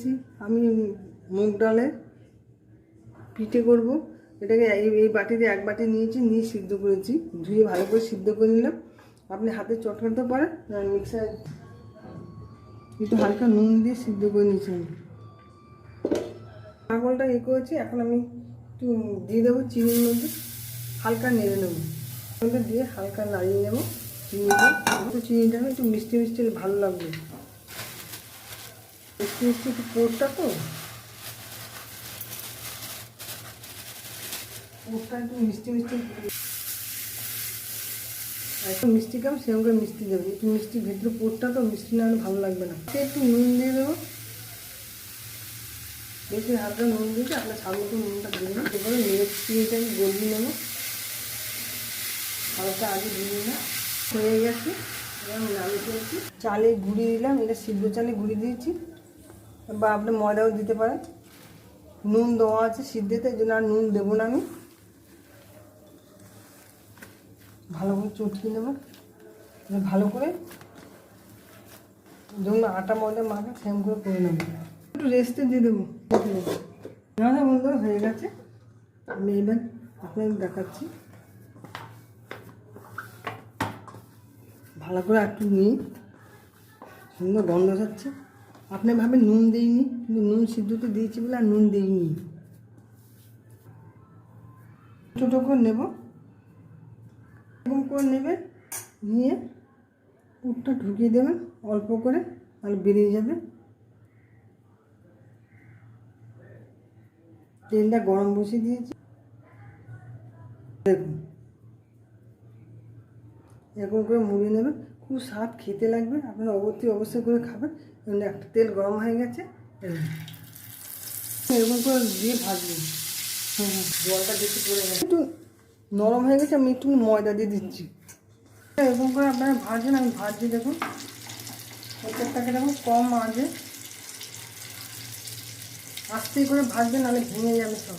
এসেছি। আমি মুগ ডালের পিঠে করব। এটাকে এই বাটিতে এক বাটি নিয়েছি, নিয়ে সিদ্ধ করেছি, ধুয়ে ভালো করে সিদ্ধ করে নিলাম। আপনি হাতে চটকাতে পারেন, মিক্সার একটু হালকা নুন দিয়ে সিদ্ধ করে নিয়েছি। নারকেলটা করেছি। এখন আমি একটু দিয়ে দেবো চিনির মধ্যে, হালকা নেড়ে নেবো, দিয়ে হালকা নাড়িয়ে নেবো চিনিটা। একটু চিনিটা একটু মিষ্টি মিষ্টি ভালো লাগবে, মিষ্টি মিষ্টি একটু পোরটা তো, পোরটা একটু মিষ্টি মিষ্টি, একটু মিষ্টি খাম সেরকম করে মিষ্টি দেবে, একটু মিষ্টি ভেতরে পোরটা তো, মিষ্টি না হলে ভালো লাগবে না। একটু নুন দিয়ে দেবো, বেশি হালকা নুন দিয়েছি, আপনার স্বাদ মতো নুনটা দিয়ে দেবেন। এবারে চিনিটা আমি গলিয়ে নেবো, হালকা আগে দিয়ে না হয়ে গেছে। এবার নামিয়ে ফেলছি। চালে গুঁড়ি দিলাম, এটা সিদ্ধ চালে গুঁড়ি দিয়েছি, বা আপনি ময়দাও দিতে পারেন। নুন দেওয়া আছে সিদ্ধতে, এই জন্য আর নুন দেবো না। আমি ভালো করে চটকে নেবো, ভালো করে যেমন আটা ময়দা মাখা সেম করে নেবো। একটু রেস্টে দিয়ে দেবো। না বন্ধু হয়ে গেছে। আমি এবার আপনাদের দেখাচ্ছি। ভালো করে একটু নিই, সুন্দর গন্ধ যাচ্ছে। আপনি ভাবেন নুন দিইনি, কিন্তু নুন সিদ্ধতে দিয়েছি বলে আর নুন দিইনি। ছোটো করে নেব, এরকম করে নেবেন, নিয়ে পুরটা ঢুকিয়ে দেবেন অল্প করে, তাহলে বেরিয়ে যাবে। তেলটা গরম বসিয়ে দিয়েছি, দেখুন এরকম করে মুড়িয়ে নেবেন। খুব স্বাদ খেতে লাগবে, আপনারা অবশ্যই করে খাবেন। একটা তেল গরম হয়ে গেছে, এরকম করে দিয়ে ভাজবেন। জলটা বেশি পড়ে গেছে, একটু নরম হয়ে গেছে, আমি একটু ময়দা দিয়ে দিচ্ছি। এরকম করে আপনারা ভাজেন, আমি ভাজছি দেখুন। প্রত্যেকটাকে দেখুন কম আঁচে আস্তে করে ভাজবেন, নাহলে ভেঙে যাবে সব।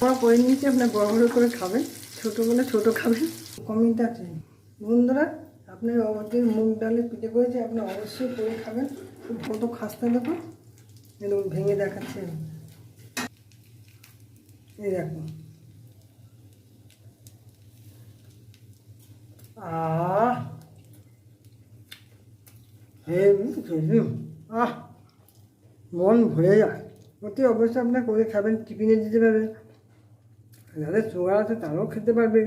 বড় করে নিয়েছি, আপনার বড় বড় করে খাবেন, ছোটো বলে ছোটো খাবেন, কমিটা চাই। বন্ধুরা আপনার অবশ্যই মুগ ডালে পিঠে করেছে, আপনি অবশ্যই করে খাবেন। কত খাস্তা দেখুন, এরকম ভেঙে দেখাচ্ছে। এই দেখুন, মন ভরে যায়। অতি অবশ্যই আপনার করে খাবেন, টিফিনে দিতে পারবে। যাদের সুগার আছে তারাও খেতে পারবে,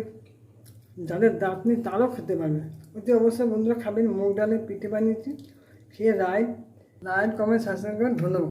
যাদের দাঁত নেই তারাও খেতে পারবে। অতি অবশ্যই বন্ধুরা খাবেন। মুগ ডালের পিঠে বানিয়েছি, খেয়ে রাইট কমেন্ট সাবস্ক্রাইব করেন। ধন্যবাদ।